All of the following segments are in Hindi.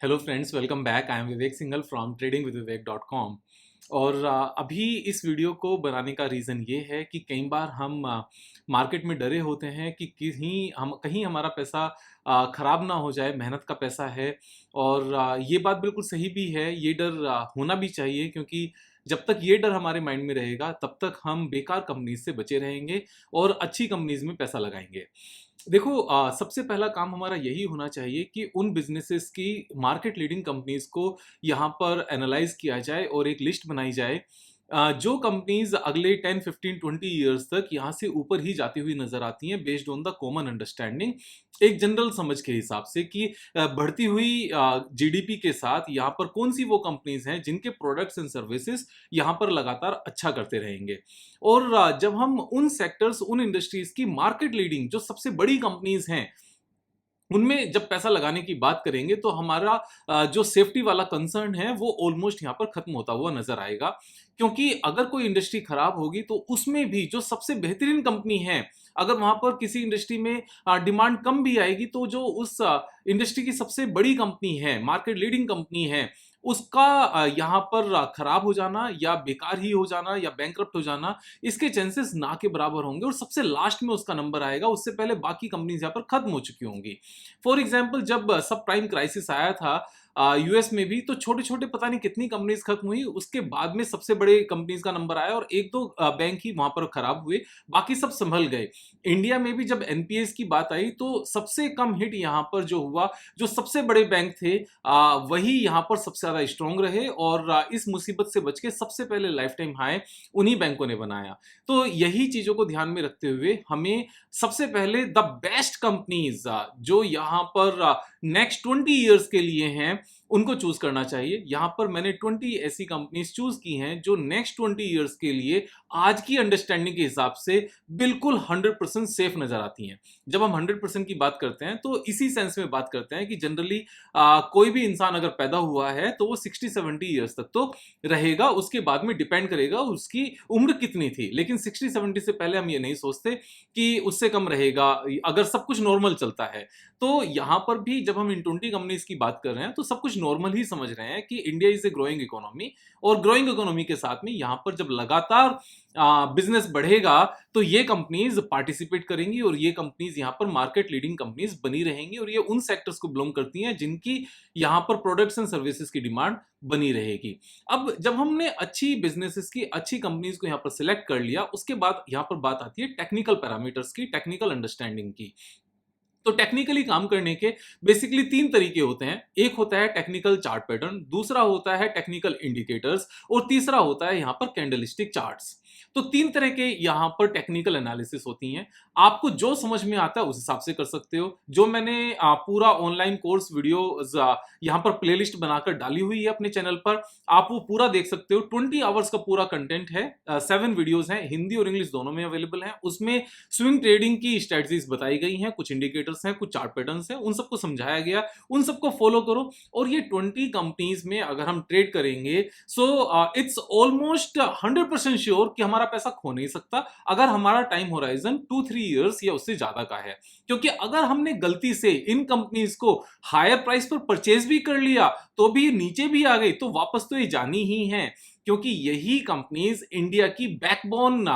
Hello friends, welcome back. I am Vivek Singhal from tradingwithvivek.com। और अभी इस वीडियो को बनाने का रीज़न ये है कि कई बार हम मार्केट में डरे होते हैं कि कहीं हमारा पैसा ख़राब ना हो जाए। मेहनत का पैसा है और ये बात बिल्कुल सही भी है। ये डर होना भी चाहिए, क्योंकि जब तक ये डर हमारे माइंड में रहेगा तब तक हम बेकार कंपनीज से बचे रहेंगे और अच्छी कंपनीज में पैसा लगाएंगे। देखो, सबसे पहला काम हमारा यही होना चाहिए कि उन बिजनेसेस की मार्केट लीडिंग कंपनीज को यहाँ पर एनालाइज किया जाए और एक लिस्ट बनाई जाए। जो कंपनीज अगले 10, 15, 20 ईयर्स तक यहाँ से ऊपर ही जाती हुई नजर आती हैं, based on the common understanding, एक जनरल समझ के हिसाब से कि बढ़ती हुई जीडीपी के साथ यहाँ पर कौन सी वो कंपनीज हैं जिनके प्रोडक्ट्स एंड सर्विसेज यहाँ पर लगातार अच्छा करते रहेंगे। और जब हम उन सेक्टर्स, उन इंडस्ट्रीज की मार्केट लीडिंग जो सबसे बड़ी कंपनीज हैं उनमें जब पैसा लगाने की बात करेंगे, तो हमारा जो सेफ्टी वाला कंसर्न है वो ऑलमोस्ट यहाँ पर खत्म होता हुआ नजर आएगा। क्योंकि अगर कोई इंडस्ट्री खराब होगी तो उसमें भी जो सबसे बेहतरीन कंपनी है, अगर वहां पर किसी इंडस्ट्री में डिमांड कम भी आएगी, तो जो उस इंडस्ट्री की सबसे बड़ी कंपनी है, मार्केट लीडिंग कंपनी है, उसका यहाँ पर खराब हो जाना या बेकार ही हो जाना या बैंकरप्ट हो जाना, इसके चांसेस ना के बराबर होंगे और सबसे लास्ट में उसका नंबर आएगा। उससे पहले बाकी कंपनीज यहाँ पर खत्म हो चुकी होंगी। फॉर एग्जाम्पल, जब सब प्राइम क्राइसिस आया था यूएस में भी, तो छोटे छोटे पता नहीं कितनी कंपनीज खत्म हुई, उसके बाद में सबसे बड़े कंपनीज का नंबर आया और एक दो बैंक ही वहां पर खराब हुए, बाकी सब संभल गए। इंडिया में भी जब एनपीएस की बात आई तो सबसे कम हिट यहाँ पर जो हुआ, जो सबसे बड़े बैंक थे वही यहाँ पर सबसे ज्यादा स्ट्रांग रहे और इस मुसीबत से बच के सबसे पहले लाइफ टाइम हाई उन्हीं बैंकों ने बनाया। तो यही चीजों को ध्यान में रखते हुए हमें सबसे पहले द बेस्ट कंपनीज जो यहाँ पर नेक्स्ट 20 ईयर्स के लिए हैं उनको चूज करना चाहिए। यहां पर मैंने 20 ऐसी कंपनीज चूज की हैं जो नेक्स्ट 20 ईयर्स के लिए आज की अंडरस्टैंडिंग के हिसाब से बिल्कुल 100% सेफ नजर आती हैं। जब हम 100% की बात करते हैं तो इसी सेंस में बात करते हैं कि जनरली कोई भी इंसान अगर पैदा हुआ है तो वो 60-70 ईयर्स तक तो रहेगा। उसके बाद में डिपेंड करेगा उसकी उम्र कितनी थी, लेकिन 60-70 से पहले हम ये नहीं सोचते कि उससे कम रहेगा अगर सब कुछ नॉर्मल चलता है। तो यहां पर भी जब हम इन 20 कंपनीज की बात कर रहे हैं तो सब कुछ नॉर्मल ही समझ रहे हैं कि India is a growing economy, और ग्रोइंग इकोनॉमी के साथ में यहां पर जब लगातार बिजनेस बढ़ेगा तो ये कंपनीज पार्टिसिपेट करेंगी और ये कंपनीज यहां पर मार्केट लीडिंग कंपनीज बनी रहेंगी और ये उन सेक्टर्स को बिलोंग करती हैं जिनकी यहां पर प्रोडक्ट्स एंड सर्विसेज की डिमांड बनी रहेगी। अब जब हमने अच्छी बिजनेसेस की, अच्छी कंपनीज को यहां पर सिलेक्ट कर लिया, उसके बाद यहां पर बात आती है टेक्निकल पैरामीटर्स की, टेक्निकल अंडरस्टैंडिंग की। तो टेक्निकली काम करने के बेसिकली तीन तरीके होते हैं। एक होता है टेक्निकल चार्ट पैटर्न, दूसरा होता है टेक्निकल इंडिकेटर्स और तीसरा होता है यहां पर कैंडलस्टिक चार्ट्स। तो तीन तरह के यहां पर टेक्निकल एनालिसिस होती हैं। आपको जो समझ में आता है उस हिसाब से कर सकते हो। जो मैंने पूरा ऑनलाइन कोर्स वीडियो यहां पर प्लेलिस्ट बनाकर डाली हुई है अपने चैनल पर, आप वो पूरा देख सकते हो। 20 आवर्स का पूरा कंटेंट है, 7 वीडियोस हैं, हिंदी और इंग्लिश दोनों में अवेलेबल है। उसमें स्विंग ट्रेडिंग की स्ट्रेटजीज बताई गई हैं, कुछ इंडिकेटर्स हैं, कुछ चार्ट पैटर्न्स हैं, उन सबको समझाया गया। उन सबको फॉलो करो और ये 20 कंपनीज में अगर हम ट्रेड करेंगे, सो इट्स ऑलमोस्ट 100% श्योर कि हमारा पैसा खो नहीं सकता अगर हमारा टाइम होराइजन 2-3 ईयर्स या उससे ज्यादा का है। क्योंकि अगर हमने गलती से इन कंपनीज को हायर प्राइस पर परचेज भी कर लिया, तो भी नीचे भी आ गई, तो वापस तो ये जानी ही है। क्योंकि यही कंपनीज इंडिया की बैकबोन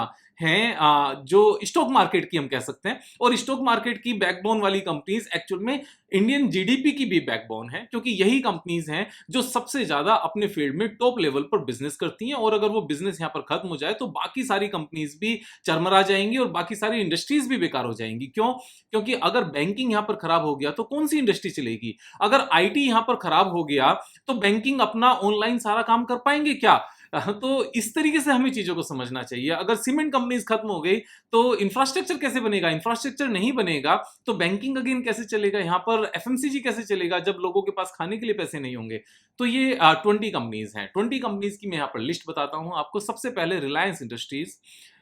हैं, जो स्टॉक मार्केट की हम कह सकते हैं। और स्टॉक मार्केट की बैकबोन वाली कंपनीज एक्चुअल में इंडियन जीडीपी की भी बैकबोन है, क्योंकि यही कंपनीज हैं जो सबसे ज्यादा अपने फील्ड में टॉप लेवल पर बिजनेस करती हैं। और अगर वो बिजनेस यहां पर खत्म हो जाए तो बाकी सारी कंपनीज भी चरमरा जाएंगी और बाकी सारी इंडस्ट्रीज भी बेकार हो जाएंगी। क्यों? क्योंकि अगर बैंकिंग यहां पर खराब हो गया तो कौन सी इंडस्ट्री चलेगी? अगर आईटी यहां पर खराब हो गया तो बैंकिंग अपना ऑनलाइन सारा काम कर पाएंगे क्या? तो इस तरीके से हमें चीजों को समझना चाहिए। अगर सीमेंट कंपनीज खत्म हो गई तो इंफ्रास्ट्रक्चर कैसे बनेगा? इंफ्रास्ट्रक्चर नहीं बनेगा तो बैंकिंग अगेन कैसे चलेगा? यहाँ पर एफएमसीजी कैसे चलेगा जब लोगों के पास खाने के लिए पैसे नहीं होंगे? तो ये 20 कंपनीज हैं। 20 कंपनीज की मैं यहाँ पर लिस्ट बताता हूँ आपको। सबसे पहले Reliance Industries,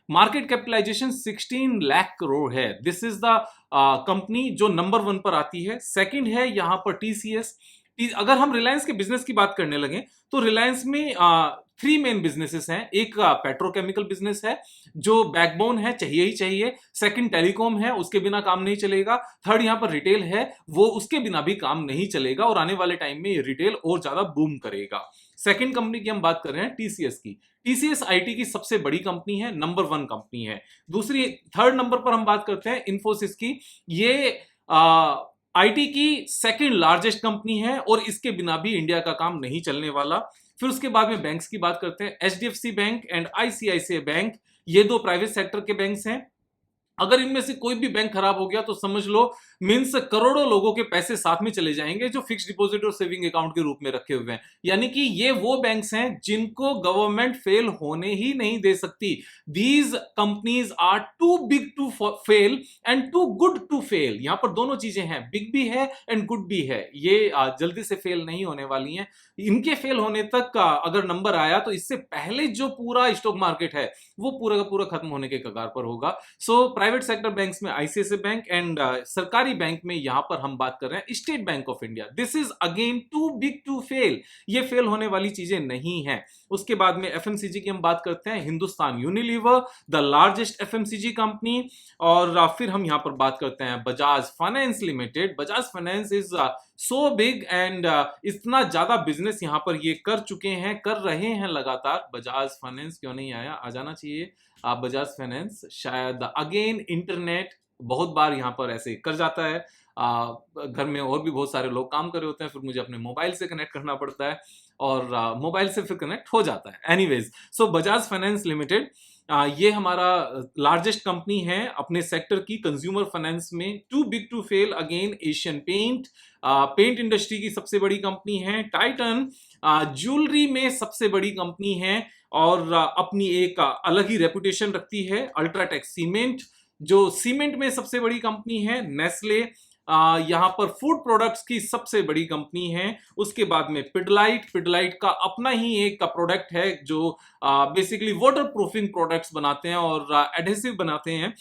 market capitalization 16 lakh crore है। दिस इज द कंपनी जो नंबर 1 पर आती है। सेकंड है यहाँ पर टीसीएस। अगर हम रिलायंस के बिजनेस की बात करने लगे तो रिलायंस में थ्री मेन बिजनेसेस हैं। एक पेट्रोकेमिकल बिजनेस है जो बैकबोन है, चाहिए ही चाहिए। सेकंड टेलीकॉम है, उसके बिना काम नहीं चलेगा। थर्ड यहाँ पर रिटेल है, वो उसके बिना भी काम नहीं चलेगा और आने वाले टाइम में ये रिटेल और ज्यादा बूम करेगा। सेकंड कंपनी की हम बात कर रहे हैं टीसीएस की। टीसीएस आईटी की सबसे बड़ी कंपनी है, नंबर 1 कंपनी है। दूसरी थर्ड नंबर पर हम बात करते हैं इन्फोसिस की। ये आईटी की सेकंड लार्जेस्ट कंपनी है और इसके बिना भी इंडिया का काम नहीं चलने वाला। फिर उसके बाद में बैंक्स की बात करते हैं, HDFC bank and ICICI bank, ये दो प्राइवेट सेक्टर के बैंक्स हैं। अगर इनमें से कोई भी बैंक खराब हो गया तो समझ लो मींस करोड़ों लोगों के पैसे साथ में चले जाएंगे जो फिक्स डिपॉजिट और सेविंग अकाउंट के रूप में रखे हुए हैं। यानी कि ये वो बैंक्स हैं जिनको गवर्नमेंट फेल होने ही नहीं दे सकती। These companies are too big to fail and too good to fail. यहां पर दोनों चीजें हैं, बिग भी है एंड गुड भी है। ये जल्दी से फेल नहीं होने वाली हैं। इनके फेल होने तक अगर नंबर आया तो इससे पहले जो पूरा स्टॉक मार्केट है वो पूरा का पूरा खत्म होने के कगार पर होगा। सो प्राइवेट सेक्टर बैंक्स में आईसीआईसीआई बैंक एंड सरकारी बैंक में यहां पर हम बात कर रहे हैं State Bank of India. This is again too big to fail. ये फेल होने वाली चीजें नहीं है। उसके बाद में एफएमसीजी की हम बात करते हैं, Hindustan Unilever, the largest FMCG company. और फिर हम यहां पर बात करते हैं Bajaj finance limited. Bajaj finance is so big and इतना ज्यादा बिजनेस यहां पर ये कर चुके हैं, कर रहे हैं लगातार। बजाज फाइनेंस क्यों नहीं आया, आ जाना चाहिए बजाज फाइनेंस। शायद अगेन इंटरनेट बहुत बार यहां पर ऐसे कर जाता है। घर में और भी बहुत सारे लोग काम कर रहे होते हैं, फिर मुझे अपने मोबाइल से कनेक्ट करना पड़ता है और मोबाइल से फिर कनेक्ट हो जाता है। Anyways, so Bajaj finance limited ये हमारा लार्जेस्ट कंपनी है अपने सेक्टर की कंज्यूमर फाइनेंस में। Too big to fail again Asian paint, paint industry की सबसे बड़ी कंपनी है। टाइटन ज्वेलरी में सबसे बड़ी कंपनी है और अपनी एक अलग ही रेपुटेशन रखती है। अल्ट्राटेक सीमेंट जो सीमेंट में सबसे बड़ी कंपनी है। नेस्ले यहां पर फूड प्रोडक्ट्स की सबसे बड़ी कंपनी है। उसके बाद में पिडलाइट का अपना ही एक प्रोडक्ट है जो बेसिकली वाटर प्रूफिंग प्रोडक्ट्स बनाते हैं और एडहेसिव बनाते हैं।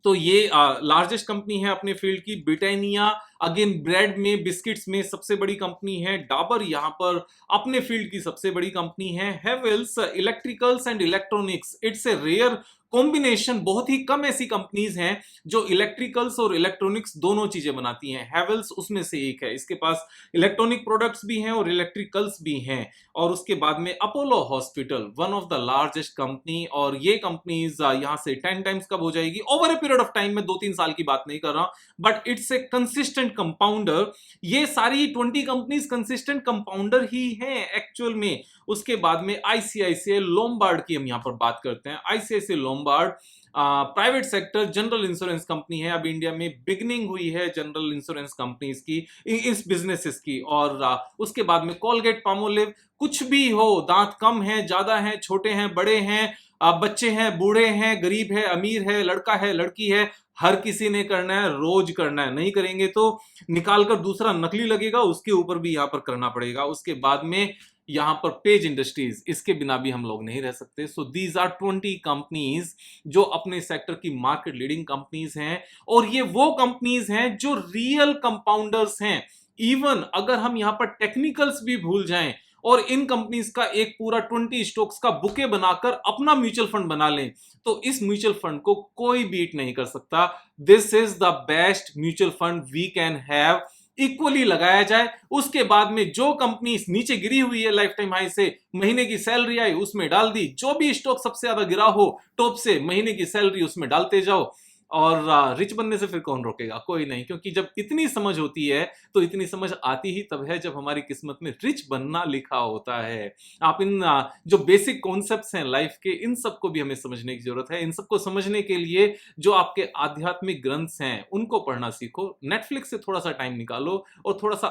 तो ये लार्जेस्ट कंपनी है अपने फील्ड की। ब्रिटानिया अगेन ब्रेड में बिस्किट्स में सबसे बड़ी कंपनी है। डाबर यहां पर अपने फील्ड की सबसे बड़ी कंपनी है। Havells electricals and electronics, it's a rare combination. बहुत ही कम ऐसी कंपनीज हैं जो इलेक्ट्रिकल्स और इलेक्ट्रॉनिक्स दोनों चीजें बनाती हैं। हेवेल्स उसमें से एक है, इसके पास इलेक्ट्रॉनिक प्रोडक्ट्स भी हैं और इलेक्ट्रिकल्स भी हैं। और उसके बाद में Apollo hospital, one of the largest company, और ये कंपनीज यहां से 10 टाइम्स कब हो जाएगी over a period of time में, 2-3 साल की बात नहीं कर रहा, but it's a consistent compounder. ये सारी 20 कंपनीज कंसिस्टेंट कंपाउंडर ही हैं एक्चुअल में। उसके बाद में आईसीआईसीआई लोम्बार्ड की हम यहां पर बात करते हैं। ICICI Lombard private sector general insurance company है। अब इंडिया में बिगनिंग हुई है जनरल इंश्योरेंस कंपनीज की, इस बिजनेसेस की। और उसके बाद में कोलगेट पामोलिव, कुछ भी हो, दांत कम है, ज्यादा है, छोटे हैं, बड़े हैं, बच्चे हैं, बूढ़े हैं, गरीब है, अमीर है, लड़का है, लड़की है, हर किसी ने करना है, रोज करना है। नहीं करेंगे तो निकाल कर दूसरा नकली लगेगा, उसके ऊपर भी यहां पर करना पड़ेगा। उसके बाद में यहां पर पेज इंडस्ट्रीज, इसके बिना भी हम लोग नहीं रह सकते। सो दीज आर 20 कंपनीज जो अपने सेक्टर की मार्केट लीडिंग कंपनीज हैं। और ये वो कंपनीज हैं जो रियल कंपाउंडर्स हैं। इवन अगर हम यहां पर टेक्निकल्स भी भूल जाएं और इन कंपनीज का एक पूरा 20 स्टॉक्स का बुके बनाकर अपना म्यूचुअल फंड बना लें तो इस म्यूचुअल फंड को कोई बीट नहीं कर सकता। This is the best mutual fund we can have. Equally लगाया जाए, उसके बाद में जो कंपनी नीचे गिरी हुई है लाइफ टाइम हाई से, महीने की सैलरी आई उसमें डाल दी। जो भी स्टॉक सबसे ज्यादा गिरा हो टॉप से, महीने की सैलरी उसमें डालते जाओ। और रिच बनने से फिर कौन रोकेगा, कोई नहीं। क्योंकि जब इतनी समझ होती है तो इतनी समझ आती ही तब है जब हमारी किस्मत में रिच बनना लिखा होता है। आप इन जो बेसिक कॉन्सेप्ट्स हैं लाइफ के, इन सबको भी हमें समझने की जरूरत है। इन सबको समझने के लिए जो आपके आध्यात्मिक ग्रंथ्स हैं उनको पढ़ना सीखो। नेटफ्लिक्स से थोड़ा सा टाइम निकालो और थोड़ा सा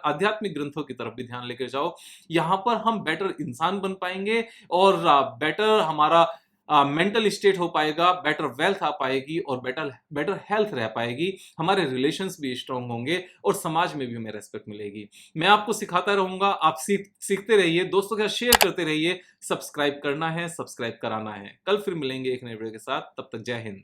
आध्यात्मिक ग्रंथों की तरफ भी ध्यान लेकर जाओ। यहां पर हम बेटर इंसान बन पाएंगे और बेटर हमारा मेंटल स्टेट हो पाएगा, बेटर वेल्थ आ पाएगी और बेटर हेल्थ रह पाएगी। हमारे रिलेशंस भी स्ट्रांग होंगे और समाज में भी हमें रेस्पेक्ट मिलेगी। मैं आपको सिखाता रहूंगा, आप सीखते रहिए, दोस्तों के साथ शेयर करते रहिए। सब्सक्राइब करना है, सब्सक्राइब कराना है। कल फिर मिलेंगे एक नए वीडियो के साथ, तब तक जय हिंद।